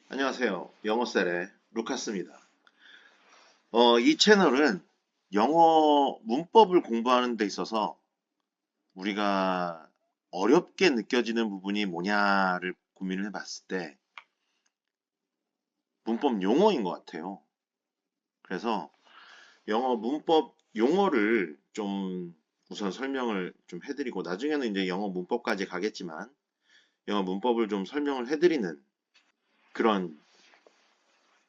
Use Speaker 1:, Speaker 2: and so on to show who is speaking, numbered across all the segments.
Speaker 1: 안녕하세요. 영어셀의 루카스입니다. 이 채널은 영어 문법을 공부하는 데 있어서 우리가 어렵게 느껴지는 부분이 뭐냐를 고민을 해봤을 때 문법 용어인 것 같아요. 그래서 영어 문법 용어를 좀 우선 설명을 좀 해드리고 나중에는 이제 영어 문법까지 가겠지만 영어 문법을 좀 설명을 해드리는 그런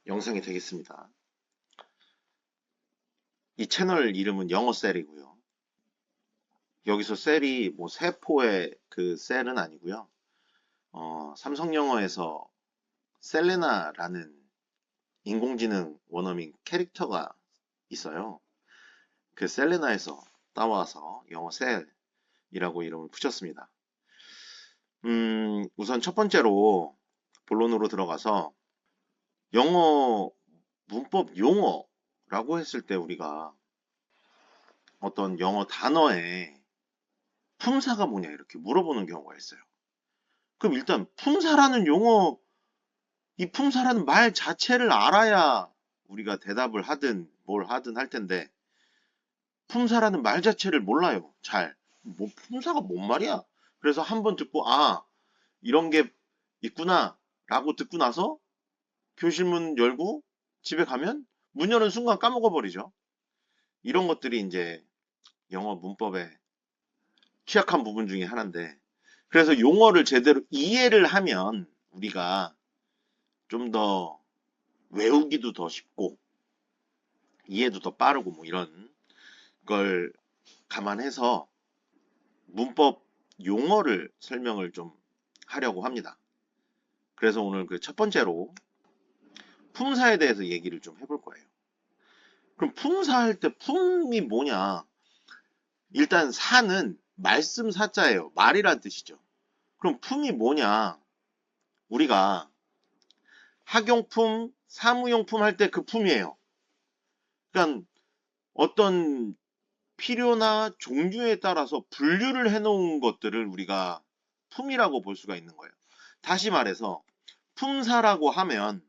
Speaker 1: 영상이 되겠습니다. 이 채널 이름은 영어셀이고요. 여기서 셀이 뭐 세포의 그 셀은 아니고요. 삼성 영어에서 셀레나라는 인공지능 원어민 캐릭터가 있어요. 그 셀레나에서 따와서 영어 셀이라고 이름을 붙였습니다. 우선 첫 번째로 본론으로 들어가서 영어 문법 용어라고 했을 때 우리가 어떤 영어 단어의 품사가 뭐냐 이렇게 물어보는 경우가 있어요. 그럼 일단 품사라는 용어 이 품사라는 말 자체를 알아야 우리가 대답을 하든 뭘 하든 할 텐데 품사라는 말 자체를 몰라요. 잘. 뭐 품사가 뭔 말이야? 그래서 한번 듣고 아 이런 게 있구나 라고 듣고 나서 교실 문 열고 집에 가면 문 여는 순간 까먹어 버리죠. 이런 것들이 이제 영어 문법의 취약한 부분 중에 하나인데 그래서 용어를 제대로 이해를 하면 우리가 좀 더 외우기도 더 쉽고 이해도 더 빠르고 뭐 이런 걸 감안해서 문법 용어를 설명을 좀 하려고 합니다. 그래서 오늘 그 첫 번째로 품사에 대해서 얘기를 좀 해볼 거예요. 그럼 품사할 때 품이 뭐냐? 일단 사는 말씀 사자예요. 말이란 뜻이죠. 그럼 품이 뭐냐? 우리가 학용품, 사무용품 할 때 그 품이에요. 그러니까 어떤 필요나 종류에 따라서 분류를 해놓은 것들을 우리가 품이라고 볼 수가 있는 거예요. 다시 말해서 품사라고 하면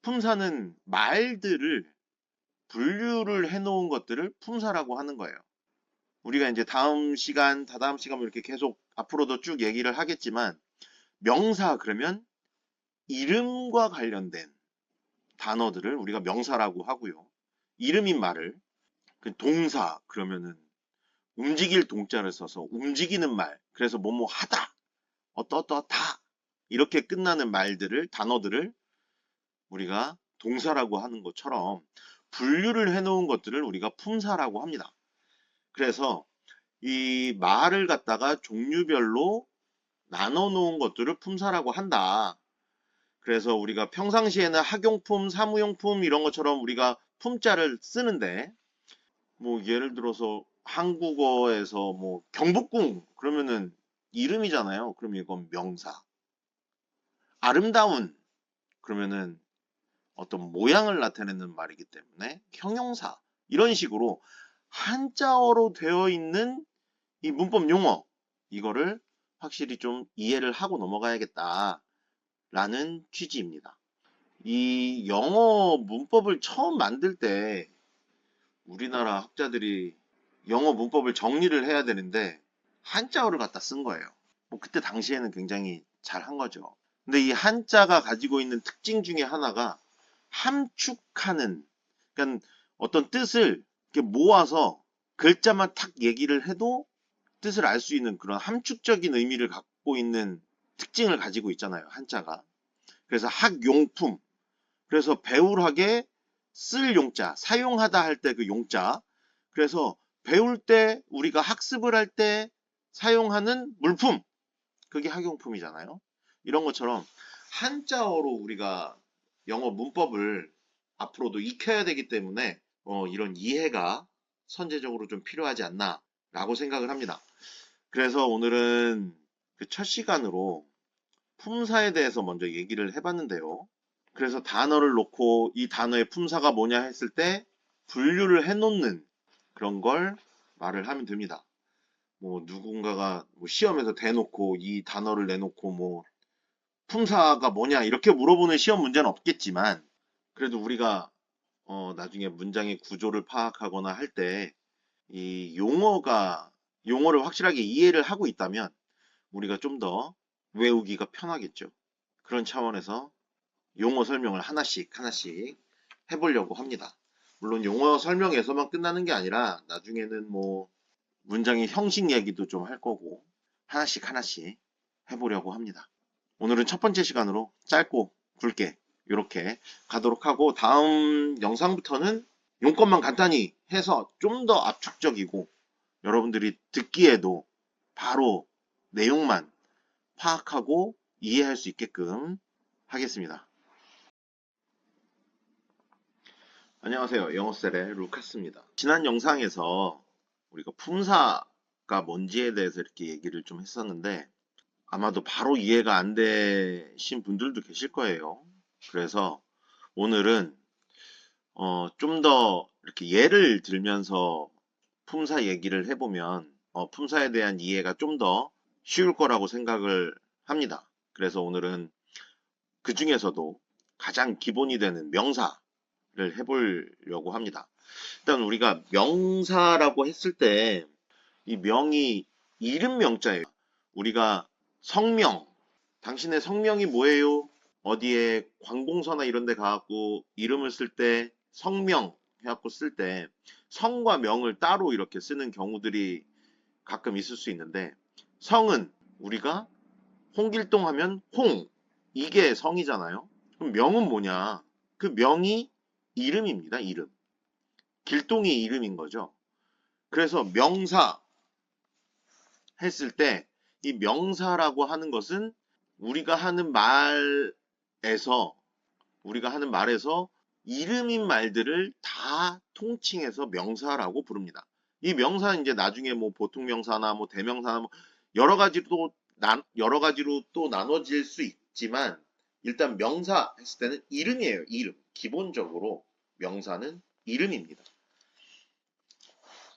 Speaker 1: 품사는 말들을 분류를 해놓은 것들을 품사라고 하는 거예요. 우리가 이제 다음 시간, 다다음 시간 뭐 이렇게 계속 앞으로도 쭉 얘기를 하겠지만 명사 그러면 이름과 관련된 단어들을 우리가 명사라고 하고요. 이름인 말을 그 동사 그러면은 움직일 동자를 써서 움직이는 말 그래서 뭐뭐 하다 어떠다 이렇게 끝나는 말들을 단어들을 우리가 동사라고 하는 것처럼 분류를 해놓은 것들을 우리가 품사라고 합니다. 그래서 이 말을 갖다가 종류별로 나눠 놓은 것들을 품사라고 한다. 그래서 우리가 평상시에는 학용품, 사무용품 이런 것처럼 우리가 품자를 쓰는데 뭐 예를 들어서 한국어에서 뭐 경복궁 그러면은 이름이잖아요. 그럼 이건 명사. 아름다운 그러면은 어떤 모양을 나타내는 말이기 때문에 형용사. 이런 식으로 한자어로 되어 있는 이 문법 용어 이거를 확실히 좀 이해를 하고 넘어가야겠다라는 취지입니다. 이 영어 문법을 처음 만들 때 우리나라 학자들이 영어 문법을 정리를 해야 되는데 한자어를 갖다 쓴 거예요. 뭐 그때 당시에는 굉장히 잘 한 거죠. 근데 이 한자가 가지고 있는 특징 중에 하나가 함축하는, 그러니까 어떤 뜻을 이렇게 모아서 글자만 탁 얘기를 해도 뜻을 알 수 있는 그런 함축적인 의미를 갖고 있는 특징을 가지고 있잖아요, 한자가. 그래서 학용품, 그래서 배울하게 쓸 용자, 사용하다 할 때 그 용자. 그래서 배울 때 우리가 학습을 할 때 사용하는 물품, 그게 학용품이잖아요. 이런 것처럼 한자어로 우리가 영어 문법을 앞으로도 익혀야 되기 때문에 이런 이해가 선제적으로 좀 필요하지 않나라고 생각을 합니다. 그래서 오늘은 그 첫 시간으로 품사에 대해서 먼저 얘기를 해봤는데요. 그래서 단어를 놓고 이 단어의 품사가 뭐냐 했을 때 분류를 해놓는 그런 걸 말을 하면 됩니다. 뭐 누군가가 뭐 시험에서 대놓고 이 단어를 내놓고 뭐 품사가 뭐냐 이렇게 물어보는 시험 문제는 없겠지만 그래도 우리가 나중에 문장의 구조를 파악하거나 할 때 이 용어를 확실하게 이해를 하고 있다면 우리가 좀 더 외우기가 편하겠죠. 그런 차원에서 용어 설명을 하나씩 하나씩 해보려고 합니다. 물론 용어 설명에서만 끝나는 게 아니라 나중에는 뭐 문장의 형식 얘기도 좀 할 거고 하나씩 하나씩 해보려고 합니다. 오늘은 첫 번째 시간으로 짧고 굵게 이렇게 가도록 하고 다음 영상부터는 용건만 간단히 해서 좀 더 압축적이고 여러분들이 듣기에도 바로 내용만 파악하고 이해할 수 있게끔 하겠습니다. 안녕하세요. 영어셀의 루카스입니다. 지난 영상에서 우리가 품사가 뭔지에 대해서 이렇게 얘기를 좀 했었는데 아마도 바로 이해가 안 되신 분들도 계실 거예요. 그래서 오늘은 좀 더 이렇게 예를 들면서 품사 얘기를 해보면 품사에 대한 이해가 좀 더 쉬울 거라고 생각을 합니다. 그래서 오늘은 그 중에서도 가장 기본이 되는 명사를 해보려고 합니다. 일단 우리가 명사라고 했을 때 이 명이 이름 명자예요. 우리가 성명, 당신의 성명이 뭐예요? 어디에 관공서나 이런 데 가갖고 이름을 쓸 때 성명 해갖고 쓸 때 성과 명을 따로 이렇게 쓰는 경우들이 가끔 있을 수 있는데 성은 우리가 홍길동 하면 홍 이게 성이잖아요. 그럼 명은 뭐냐? 그 명이 이름입니다. 이름. 길동이 이름인 거죠. 그래서 명사 했을 때 이 명사라고 하는 것은 우리가 하는 말에서 이름인 말들을 다 통칭해서 명사라고 부릅니다. 이 명사는 이제 나중에 뭐 보통 명사나 뭐 대명사나 뭐 여러 가지로 또 나눠질 수 있지만 일단 명사 했을 때는 이름이에요. 이름. 기본적으로 명사는 이름입니다.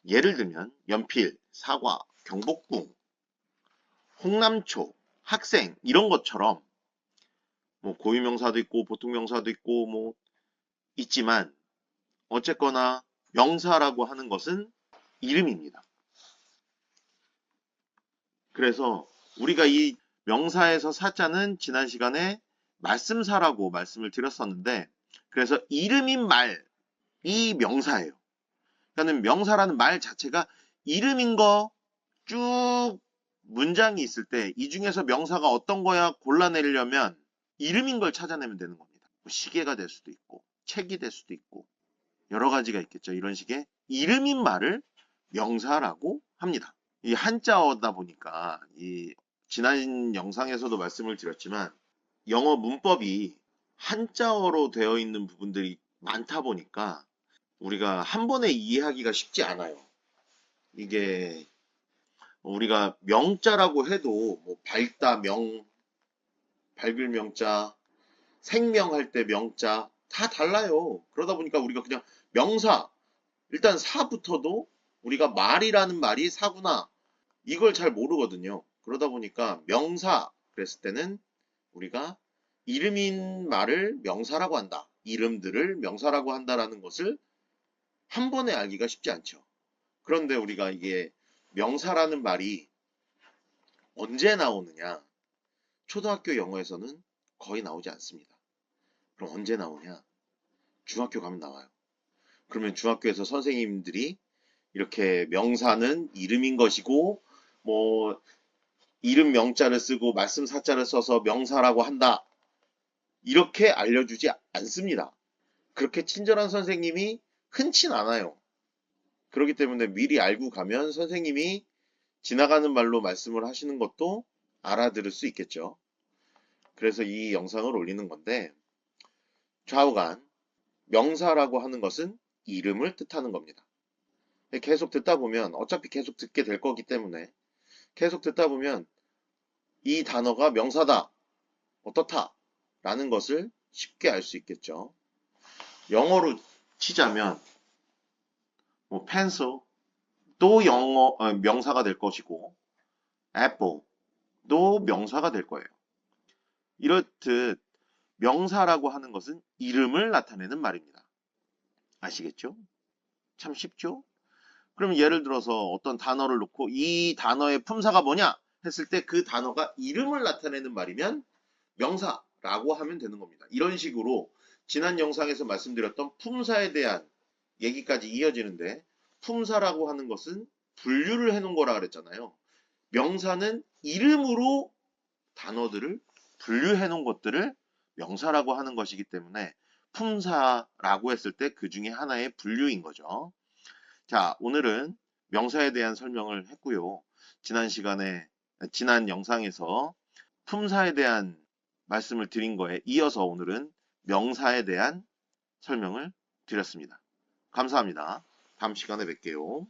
Speaker 1: 예를 들면 연필, 사과, 경복궁, 홍남초, 학생 이런 것처럼 뭐 고유명사도 있고 보통명사도 있고 뭐 있지만 어쨌거나 명사라고 하는 것은 이름입니다. 그래서 우리가 이 명사에서 사자는 지난 시간에 말씀사라고 말씀을 드렸었는데 그래서 이름인 말이 명사예요. 그러니까 명사라는 말 자체가 이름인 거 쭉 문장이 있을 때 이 중에서 명사가 어떤 거야 골라내려면 이름인 걸 찾아내면 되는 겁니다. 뭐 시계가 될 수도 있고 책이 될 수도 있고 여러 가지가 있겠죠. 이런 식의 이름인 말을 명사라고 합니다. 이 한자어다 보니까 이 지난 영상에서도 말씀을 드렸지만 영어 문법이 한자어로 되어 있는 부분들이 많다 보니까 우리가 한 번에 이해하기가 쉽지 않아요. 이게 우리가 명자라고 해도 뭐 밝다 명, 밝을 명자, 생명할 때 명자 다 달라요. 그러다 보니까 우리가 그냥 명사, 일단 사부터도 우리가 말이라는 말이 사구나 이걸 잘 모르거든요. 그러다 보니까 명사 그랬을 때는 우리가 이름인 말을 명사라고 한다. 이름들을 명사라고 한다라는 것을 한 번에 알기가 쉽지 않죠. 그런데 우리가 이게 명사라는 말이 언제 나오느냐? 초등학교 영어에서는 거의 나오지 않습니다. 그럼 언제 나오냐? 중학교 가면 나와요. 그러면 중학교에서 선생님들이 이렇게 명사는 이름인 것이고 뭐 이름 명자를 쓰고 말씀 사자를 써서 명사라고 한다. 이렇게 알려주지 않습니다. 그렇게 친절한 선생님이 흔치 않아요. 그렇기 때문에 미리 알고 가면 선생님이 지나가는 말로 말씀을 하시는 것도 알아들을 수 있겠죠. 그래서 이 영상을 올리는 건데 좌우간 명사라고 하는 것은 이름을 뜻하는 겁니다. 계속 듣다 보면 어차피 계속 듣게 될 거기 때문에 계속 듣다 보면 이 단어가 명사다, 어떻다 라는 것을 쉽게 알 수 있겠죠. 영어로 치자면 뭐 pencil 또 명사가 될 것이고 apple도 명사가 될 거예요. 이렇듯 명사라고 하는 것은 이름을 나타내는 말입니다. 아시겠죠? 참 쉽죠? 그럼 예를 들어서 어떤 단어를 놓고 이 단어의 품사가 뭐냐 했을 때 그 단어가 이름을 나타내는 말이면 명사라고 하면 되는 겁니다. 이런 식으로 지난 영상에서 말씀드렸던 품사에 대한 얘기까지 이어지는데, 품사라고 하는 것은 분류를 해놓은 거라 그랬잖아요. 명사는 이름으로 단어들을 분류해 놓은 것들을 명사라고 하는 것이기 때문에 품사라고 했을 때 그 중에 하나의 분류인 거죠. 자, 오늘은 명사에 대한 설명을 했고요. 지난 영상에서 품사에 대한 말씀을 드린 거에 이어서 오늘은 명사에 대한 설명을 드렸습니다. 감사합니다. 다음 시간에 뵐게요.